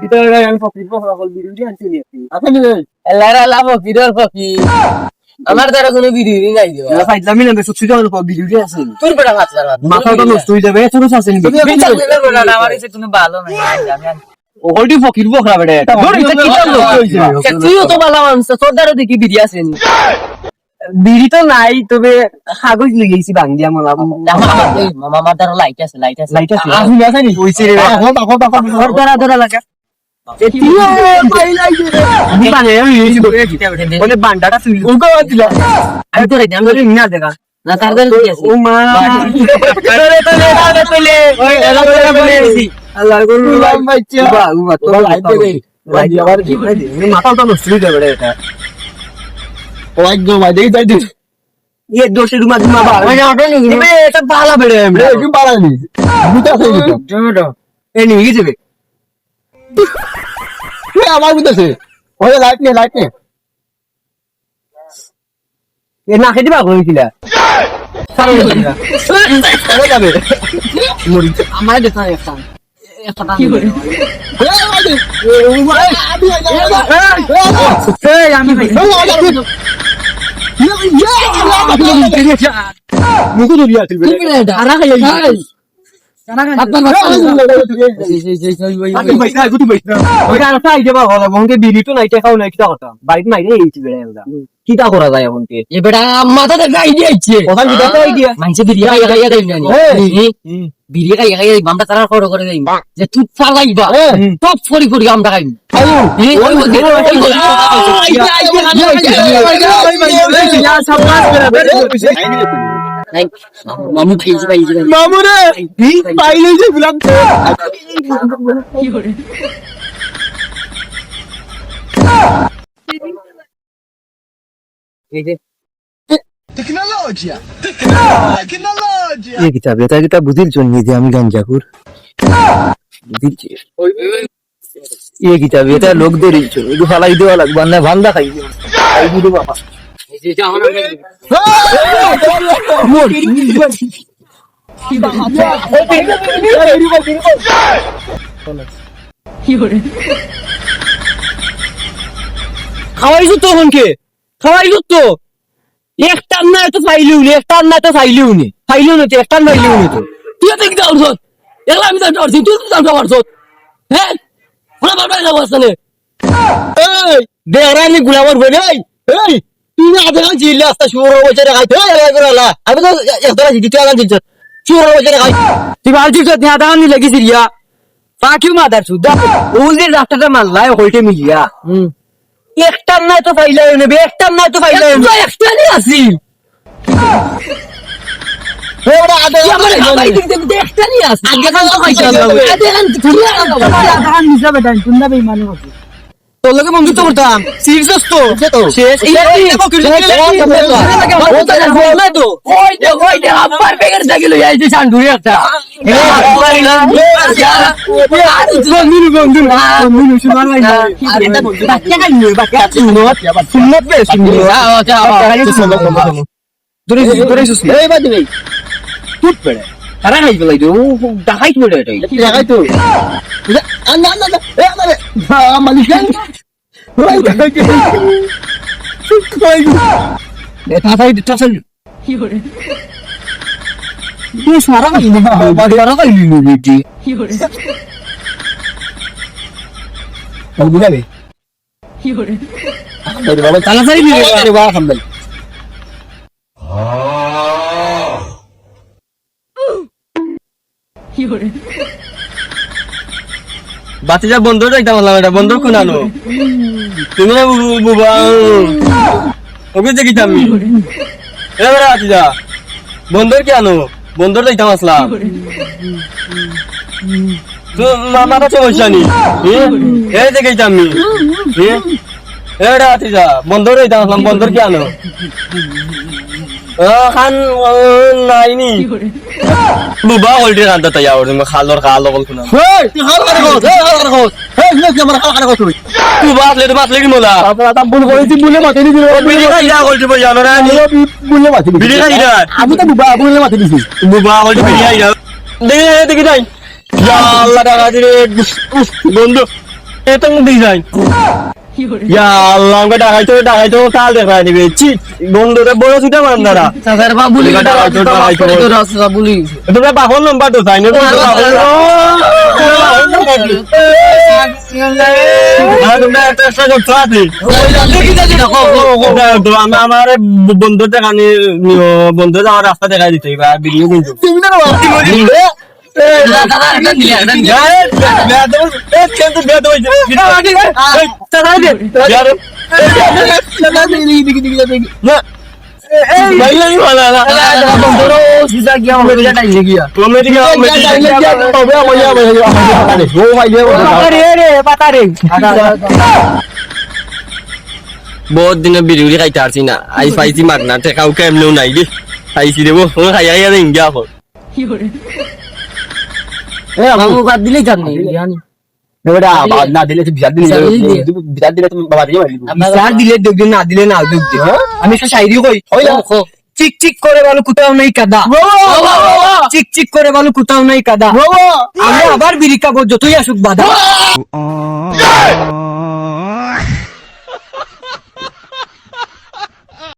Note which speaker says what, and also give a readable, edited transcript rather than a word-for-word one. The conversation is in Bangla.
Speaker 1: এটা আমি ফকির বকল ভিডিওটি আনছি
Speaker 2: আপনি
Speaker 1: এলারা লাভ ফকির ফকির আমার দ্বারা কোনো ভিডিও নাই দিও
Speaker 2: ফাইজলামি না বেশ সুবিধা হলো ভিডিওটি আছে
Speaker 1: তোর বড় মাছলা
Speaker 2: মাথাটা নষ্ট হয়ে যাবে ছোট আছে নি
Speaker 1: আমার এসে তুমি ভালো নাই আমি
Speaker 2: ওহলটি ফকির বকরা বেটা
Speaker 1: ধর এটা কি করলো তুইও তো ভালো মানুষ তোর দ্বারা দেখি ভিডিও আছে নি
Speaker 2: বিড়ি তো নাই তবে কাগজ লই গেছি বাংলা মালা
Speaker 1: মামার দ্বারা লাইট আছে
Speaker 2: লাইট আছে
Speaker 1: আগুন আছে নি
Speaker 2: কইছে রে
Speaker 1: ধর ধরা ধরা লাগা
Speaker 2: এটিও পাই লাগে আমি বানে আমি এই বলে বান্ডাটা তুই ওগো দিলা
Speaker 1: আমি তো রে আমি তো না দেখা না তার দ্বারা কি আছে
Speaker 2: ও মা তোলে ওই এলা করে বলেছি আল্লাহ গো বাচ্চা বাবা তো লাইট দে লাইট আবার কি মাথাটা নষ্ট হয়ে যাবে এটা ওই গো ভাই দেখি যাই দিস ये दोषी रुमा रुमा बा
Speaker 1: ওই অটো নি
Speaker 2: এবে এটা পালা বেড়ে আমরা
Speaker 3: কি পারানি বুটা થઈ গেল
Speaker 1: টমেটো
Speaker 2: এ নিয়ে গেছে
Speaker 3: কে আমার বুঝতেছে ওই লাইট নে
Speaker 2: এ না খেতে পাগল হইছিলা
Speaker 3: চলে যাবে
Speaker 1: আমার দেখা একটা একটা কি করে
Speaker 2: এই আমি ভাই মুকু তো দিয়া ছিল
Speaker 1: তুমি না ধারা খাই আপনার
Speaker 2: ভাই না গুটি ভাই ওইটা আর তাই দেবা হলো মনকে বিড়ি তো নাইতে খাও নাই কিটা কথা বাড়িতে মাইরে এইছি বেড়া এলদা কিটা করা যায় এমনকে
Speaker 1: এ বেটা মাথাতে গাই দিয়েছে
Speaker 2: কথা কিটা তো আইডিয়া
Speaker 1: মানছে বিরিয়া খাইয়া দেই না বিরিয়া খাইয়া বামটা তারা করে দেই যে তুই ফালাইবা টপ ফরি আমরা খাইনি মামু খেয়েছি
Speaker 3: মামু রে পাইলে যে গুলাম টেকনোলজিয়া
Speaker 2: ये किताब बुझिल जन्म जे আমি গাঞ্জাকুর বুঝিলছি ये किताब এটা লোক ধরিছ এগুলো ফালাই দেওয়া লাগবে না ভান্ডা খাই দিও বাবা খাওয়াইছো তো হনকে খাওয়াইছো তো একটা না তো ফাইলিউ নি একটা না তো ফাইলিউ নি তো একটা ফাইলিউ নি তো
Speaker 1: তুই তো কি দাউছ এলা আমি দাউছ তুই তো দাউছ করছ হ্যাঁ ওরা বাবা না বসনে
Speaker 2: এই দেরানি গুলামর বলে এই তুই না আদা জিলে আস্তা শুরু হইছে রে খাইতে এই গরালা আমি তো একটা জিতে আগান দিছ শুরু হইছে রে খাই তুই বালতি তো দেয়া দানি লাগিস রিয়া পাকিউ মাদার সুদা ওলদে রাস্তাটা মারলাই হইতে মিলিয়া একটা না তো ফাইলাই নেবে একটা না তো ফাইলাই
Speaker 1: তুই একটা নি আসি
Speaker 2: ওরা আদা
Speaker 1: আমার খাবার দিতে একটা নি আসি আগে খাওয়া খাইতে হবে আগে খান তুই
Speaker 2: আদা হিসাবে দেন তোমরা বেঈমানি হচ্ছে তোর লগে বন্ধুত্ব করতাম সিরিয়াস তো শেষ এই তো
Speaker 1: ওই দে আবার বেগার থাকিল যাইছে চান্ডুরি একটা
Speaker 2: বন্ধু সুমার ভাই বাচ্চা খাই নি বাচ্চা সুন্নত বে এই বাদি ভাই টুট পড়ে তারা খাই ফেলাই দে ও ডাকাইত পড়ে এটাই
Speaker 3: লাগাই তো না এ আমারে মালিকান ওই দেখাই কই
Speaker 2: তাই তাসাল কি করে তুই সারা খাই না সারা খাই নি বেটি
Speaker 1: কি করে
Speaker 3: বুঝাবে
Speaker 1: কি করে
Speaker 3: বাবা
Speaker 2: তালা সারি নি রে বাবা খামদাল
Speaker 1: কি করে
Speaker 2: বাতিজা বন্ধ রাখতাম এটা বন্ধ কোন আনো তুমি বুবা ওকে দেখিতাম এবারে বাতিজা বন্ধ কি আনো বন্ধ রাখতাম আসলাম তো মামাটা সমস্যা নি এই দেখিতাম আমি এবারে বাতিজা বন্ধ রাখতাম আসলাম বন্ধ কি আনো খান নাইনি বুবা অলরেডি রান্তা তাই আর তুমি খালর খাল বল কোন
Speaker 3: এই তুই হাল করে গো এই লোক আমার হাল করে গো তুই
Speaker 2: তুই বাত লেগে মোলা
Speaker 3: আপনারা তা ভুল করেছি ভুলে মাথা দিবি
Speaker 2: বিড়ি খাই যা বলতে বই জানো না
Speaker 3: ভুলে মাথা দিবি
Speaker 2: বিড়ি খাই যা
Speaker 3: আমি তো বুবা ভুলে মাথা দিবি
Speaker 2: বুবা বলতে বিড়ি খাই যা দেখি যাই আল্লাহ টাকা দিলে বন্ধু এ তো মুখ দিয়ে যাই ইয়া আল্লাহ আমাকে ডাকাইতো কাল দেখা দিবে চি বন্ধুরে বড় ছুটে মান্দারা
Speaker 1: সাদার বাবুলি
Speaker 2: ডাকাইতো
Speaker 1: বাবুলি
Speaker 2: তোমরা বাপন নাম্বার তো চাই না তোমরা একটা করছো আছে আমার বন্ধু দেখানি বন্ধু আমার রাস্তা দেখাই দিতে ভিডিও কিন্তু বহুত দিনে বিড়ি খাইতে পারছি না আই পাইছি মাগনা টেকাও কেমনেও নাই গে খাইছি দেবো খাইয়া খাইয়া ইন্ডিয়া হল
Speaker 1: মামু বাদ দিলেই জানি
Speaker 2: না দিলে বিচার দিলে তুমি বাবা দিয়ে বিচার দিলে দেখবেন না দিলে না দেখবে আমি একটা শায়রি কই চিক চিক করে বলো কোথাও নেই কাদা চিক চিক করে বলো কোথাও নেই কাদা আমি আবার বিড়ি খাবো যতই আসুক বাধা